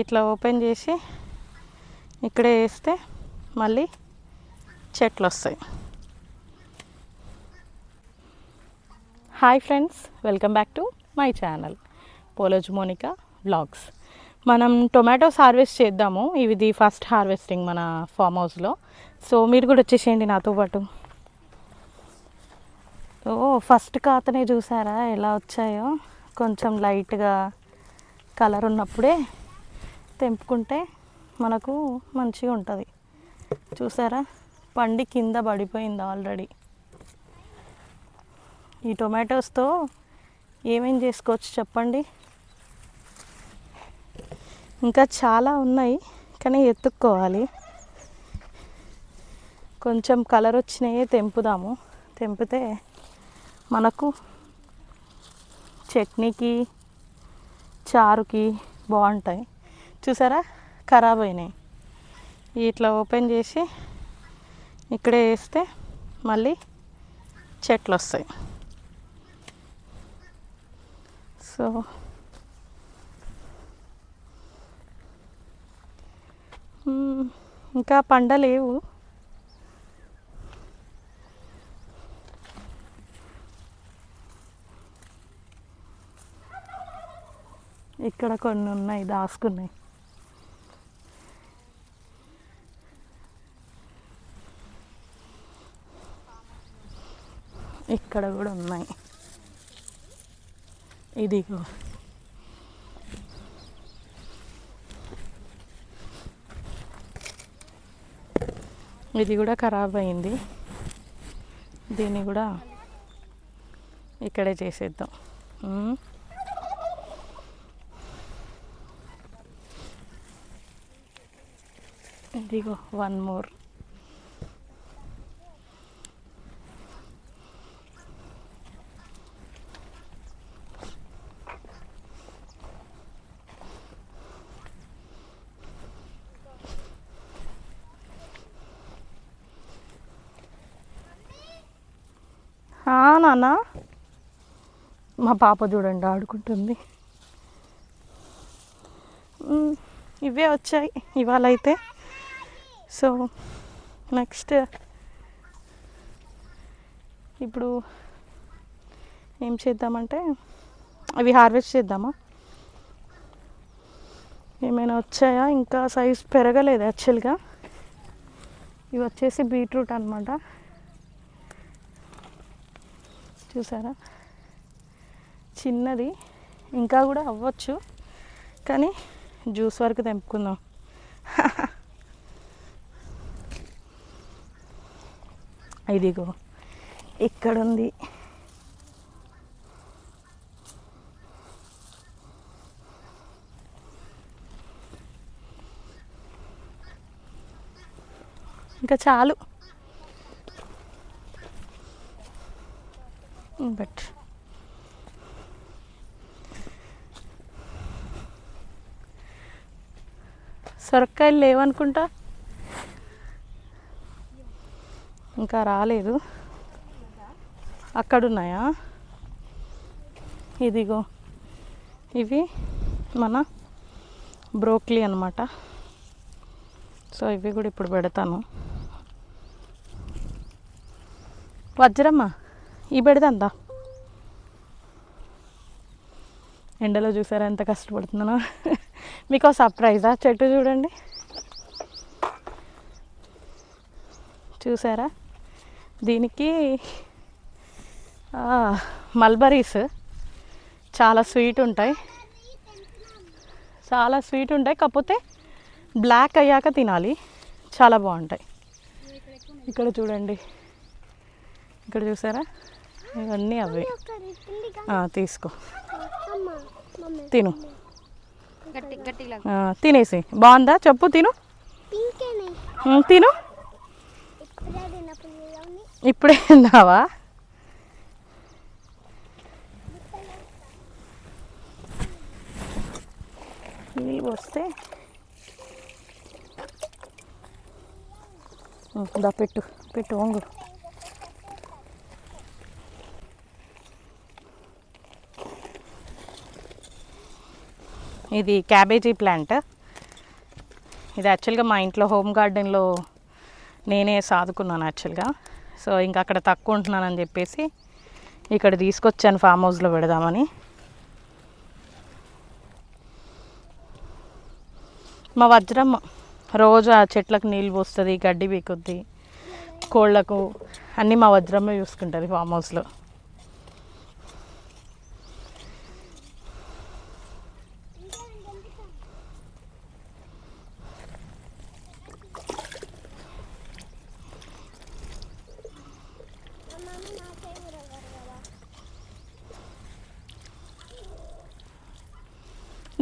ఇట్లా ఓపెన్ చేసి ఇక్కడే వేస్తే మళ్ళీ చెట్లు వస్తాయి. Hi friends, welcome back to my channel పోలోజ్ మోనికా వ్లాగ్స్. మనం టొమాటోస్ హార్వెస్ట్ చేద్దాము. ఇది ఫస్ట్ హార్వెస్టింగ్ మన ఫామ్ హౌస్లో. సో మీరు కూడా వచ్చేసేయండి నాతో పాటు. ఫస్ట్ కాతనే చూసారా ఎలా వచ్చాయో. కొంచెం లైట్గా కలర్ ఉన్నప్పుడే తెంపుకుంటే మనకు మంచిగా ఉంటుంది. చూసారా, పండి కింద పడిపోయింది ఆల్రెడీ. ఈ టొమాటోస్తో ఏమేం చేసుకోవచ్చు చెప్పండి. ఇంకా చాలా ఉన్నాయి కానీ ఎత్తుక్కోవాలి. కొంచెం కలర్ వచ్చినాయే తెంపుదాము. తెంపితే మనకు చట్నీకి చారుకి బాగుంటాయి. చూసారా, ఖరాబ్ అయినాయి. ఇట్లా ఓపెన్ చేసి ఇక్కడే వేస్తే మళ్ళీ చెట్లు వస్తాయి. సో ఇంకా పండలేవు. ఇక్కడ కొన్ని ఉన్నాయి దాసుకున్నాయి. ఇక్కడ కూడా ఉన్నాయి. ఇదిగో ఇది కూడా ఖరాబ్ అయింది. దీన్ని కూడా ఇక్కడే చేసేద్దాం. ఇదిగో వన్ మోర్. నాన్న, మా పాప చూడండి ఆడుకుంటుంది. ఇవే వచ్చాయి ఇవాళ అయితే. సో నెక్స్ట్ ఇప్పుడు ఏం చేద్దామంటే అవి హార్వెస్ట్ చేద్దామా. ఏమైనా వచ్చాయా? ఇంకా సైజ్ పెరగలేదు యాక్చువల్గా. ఇవి వచ్చేసి బీట్రూట్ అన్నమాట. చూసారా, చిన్నది. ఇంకా కూడా అవ్వచ్చు కానీ జ్యూస్ వరకు తెంపుకుందాం. ఇదిగో ఇక్కడుంది. ఇంకా చాలు. బట్ సొరకాయలు లేవనుకుంటా, ఇంకా రాలేదు. అక్కడున్నాయా? ఇదిగో ఇవి మన బ్రోక్లీ అన్నమాట. సో ఇవి కూడా ఇప్పుడు పెడతాను. వజ్రమ్మ ఈ పెడదంతా. ఎండలో చూసారా ఎంత కష్టపడుతున్నానో. మీకు సర్ప్రైజా? చెట్టు చూడండి. చూసారా, దీనికి మల్బరీస్ చాలా స్వీట్ ఉంటాయి. కాకపోతే బ్లాక్ అయ్యాక తినాలి, చాలా బాగుంటాయి. ఇక్కడ చూడండి, ఇక్కడ చూసారా, ఇవన్నీ అవే. తీసుకో, తిను. తినేసి బాగుందా చెప్పు. తిను తిను. ఇప్పుడే తిన్నావా? నీళ్ళు పోస్తే దా, పెట్టు పెట్టు, వంగు. ఇది క్యాబేజీ ప్లాంట్. ఇది యాక్చువల్గా మా ఇంట్లో హోమ్ గార్డెన్లో నేనే సాదుకున్నాను యాక్చువల్గా. సో ఇంకా అక్కడ తక్కువ ఉంటున్నానని చెప్పేసి ఇక్కడ తీసుకొచ్చాను ఫామ్ హౌస్లో పెడదామని. మా వజ్రమ్మ రోజు ఆ చెట్లకు నీళ్ళు పోస్తుంది, గడ్డి పీకుద్ది, కోళ్ళకు అన్నీ మా వజ్రమ్మ చూసుకుంటుంది ఫామ్ హౌస్లో.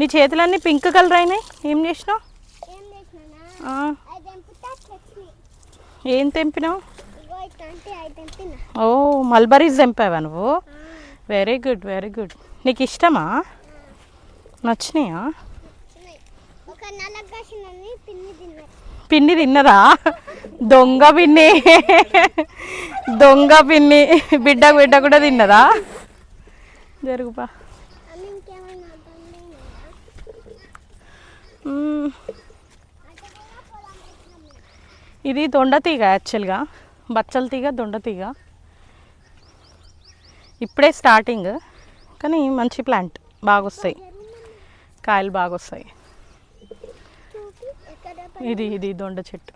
నీ చేతులన్నీ పింక్ కలర్ అయినాయి, ఏం చేసినావు? ఏం తెంపినావు? ఓ మల్బరీస్ తెంపావా నువ్వు? Very good very good. నీకు ఇష్టమా? నచ్చినాయా? పిన్ని తిన్నదా? దొంగ పిన్ని, దొంగ పిన్ని. బిడ్డ కూడా తిన్నదా? జరుగుపా. ఇది దొండతీగ యాక్చువల్గా, బచ్చల తీగ, దొండతీగ. ఇప్పుడే స్టార్టింగ్ కానీ మంచి ప్లాంట్, బాగా వస్తాయి కాయలు, బాగా వస్తాయి. ఇది దొండ చెట్టు.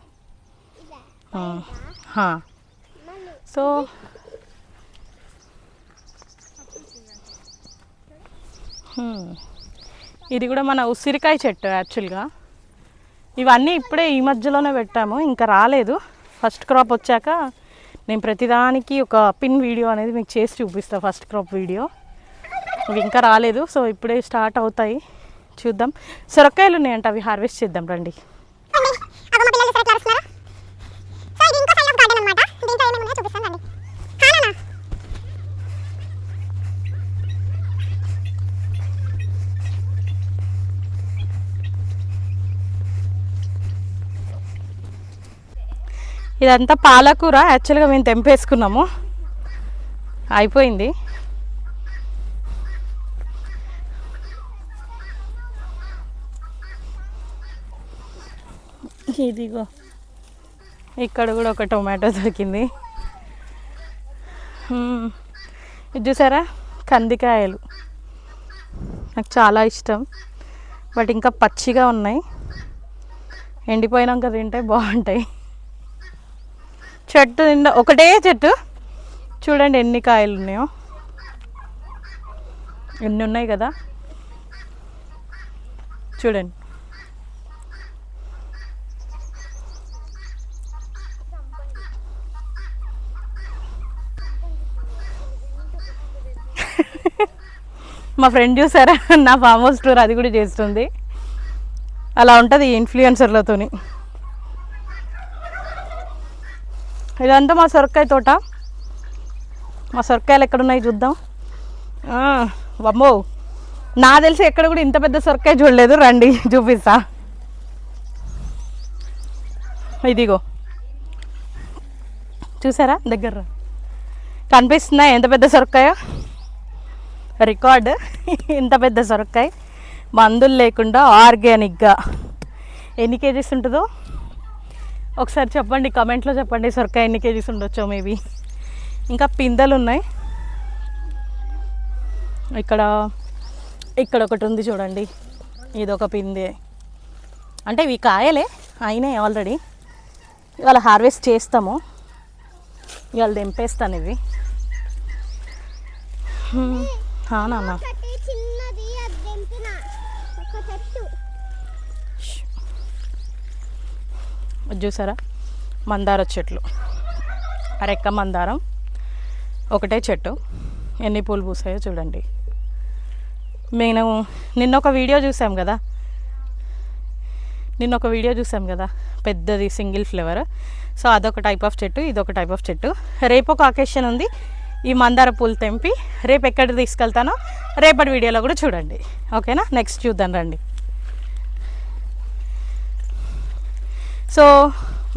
సో ఇది కూడా మన ఉసిరికాయ చెట్టు యాక్చువల్గా. ఇవన్నీ ఇప్పుడే ఈ మధ్యలోనే పెట్టాము, ఇంకా రాలేదు. ఫస్ట్ క్రాప్ వచ్చాక నేను ప్రతిదానికి ఒక పిన్ వీడియో అనేది మీకు చేసి చూపిస్తాను, ఫస్ట్ క్రాప్ వీడియో. ఇవి ఇంకా రాలేదు, సో ఇప్పుడే స్టార్ట్ అవుతాయి. చూద్దాం. సొరకాయలు ఉన్నాయంట, అవి హార్వెస్ట్ చేద్దాం రండి. ఇదంతా పాలకూర యాక్చువల్గా మేము తెంపేసుకున్నాము, అయిపోయింది. ఇదిగో ఇక్కడ కూడా ఒక టొమాటో దొరికింది. ఇది చూసారా, కందికాయలు నాకు చాలా ఇష్టం, బట్ ఇంకా పచ్చిగా ఉన్నాయి, ఎండిపోయినాక తింటే బాగుంటాయి. చెట్టు నిండా ఒకటే చెట్టు, చూడండి ఎన్ని కాయలు ఉన్నాయో, ఎన్ని ఉన్నాయి కదా చూడండి. మా ఫ్రెండ్ చూసారా, నా ఫామ్ హౌస్ టూర్ అది కూడా చేస్తుంది. అలా ఉంటుంది ఇన్ఫ్లుయెన్సర్లతోని. ఇదంతా మా సొరకాయ తోట. మా సొరకాయలు ఎక్కడున్నాయి చూద్దాం. అమ్మో, నా తెలిసి ఎక్కడ కూడా ఇంత పెద్ద సొరకాయ చూడలేదు, రండి చూపిస్తా. ఇదిగో చూసారా, దగ్గర కనిపిస్తుందా ఎంత పెద్ద సొరకాయ? రికార్డ్. ఇంత పెద్ద సొరకాయ మందులు లేకుండా ఆర్గానిక్గా ఎన్ని కేజీస్ ఉంటుందో ఒకసారి చెప్పండి, కమెంట్లో చెప్పండి. సొరకాయ ఎన్ని కేజీస్ ఉండొచ్చో మేబీ. ఇంకా పిందెలు ఉన్నాయి. ఇక్కడ ఒకటి ఉంది చూడండి, ఇదొక పిందె. అంటే ఇవి కాయలే అయినాయి ఆల్రెడీ, ఇవాళ హార్వెస్ట్ చేస్తాము, ఇవాళ తెంపేస్తాను ఇవి. నాన్న చూసారా, మందార చెట్లు, అరెక్క మందారం ఒకటే చెట్టు, ఎన్ని పూలు పూసాయో చూడండి. మేము నిన్న ఒక వీడియో చూసాం కదా, పెద్దది సింగిల్ ఫ్లేవర్. సో అదొక టైప్ ఆఫ్ చెట్టు, ఇదొక టైప్ ఆఫ్ చెట్టు. రేపు ఒక అకేషన్ ఉంది, ఈ మందార పూలు తెంపి రేపు ఎక్కడికి తీసుకెళ్తానో రేపటి వీడియోలో కూడా చూడండి, ఓకేనా? నెక్స్ట్ చూద్దాం రండి. సో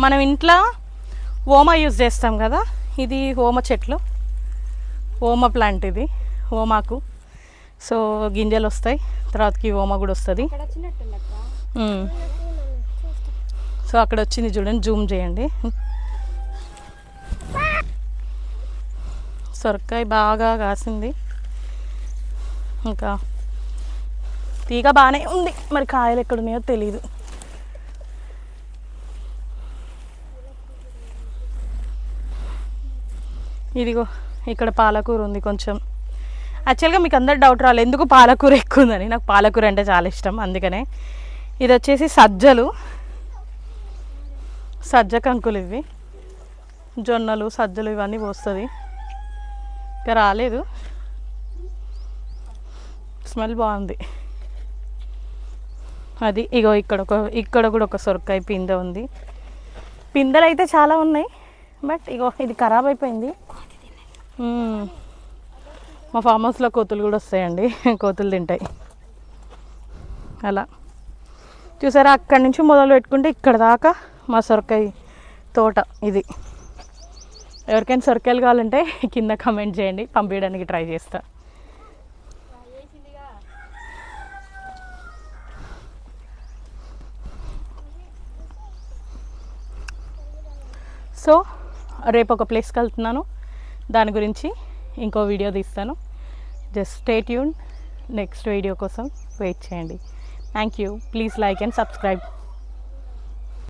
మనం ఇంట్లో ఓమా యూజ్ చేస్తాం కదా, ఇది ఓమ చెట్లు, ఓమ ప్లాంట్, ఇది ఓమాకు. సో గింజలు వస్తాయి, తర్వాతకి ఓమ కూడా వస్తుంది. సో అక్కడ వచ్చింది చూడండి, జూమ్ చేయండి. సొరకాయ బాగా కాసింది, ఇంకా తీగ బాగానే ఉంది, మరి కాయలు ఎక్కడున్నాయో తెలీదు. ఇదిగో ఇక్కడ పాలకూర ఉంది కొంచెం. యాక్చువల్గా మీకు అందరు డౌట్ రాలేదు ఎందుకు పాలకూర ఎక్కువ ఉందని. నాకు పాలకూర అంటే చాలా ఇష్టం, అందుకనే. ఇది వచ్చేసి సజ్జలు, సజ్జ కంకులు ఇవి, జొన్నలు సజ్జలు ఇవన్నీ పోస్తుంది. ఇంకా రాలేదు, స్మెల్ బాగుంది. అది ఇగో ఇక్కడ కూడా ఒక సొరకాయ పిందె ఉంది. పిందెలు అయితే చాలా ఉన్నాయి, బట్ ఇగో ఇది ఖరాబ్ అయిపోయింది. మా ఫామ్ హౌస్లో కోతులు కూడా వస్తాయండి, కోతులు తింటాయి. అలా చూసారా, అక్కడి నుంచి మొదలు పెట్టుకుంటే ఇక్కడ దాకా మా సొరకాయ తోట ఇది. ఎవరికైనా సొరకాయలు కావాలంటే కింద కమెంట్ చేయండి, పంపించడానికి ట్రై చేస్తా. సో రేపు ఒక ప్లేస్కి వెళ్తున్నాను, దాని గురించి ఇంకో వీడియో తీస్తాను. Just stay tune, next video కోసం వెయిట్ చేయండి. Thank you. Please like and subscribe.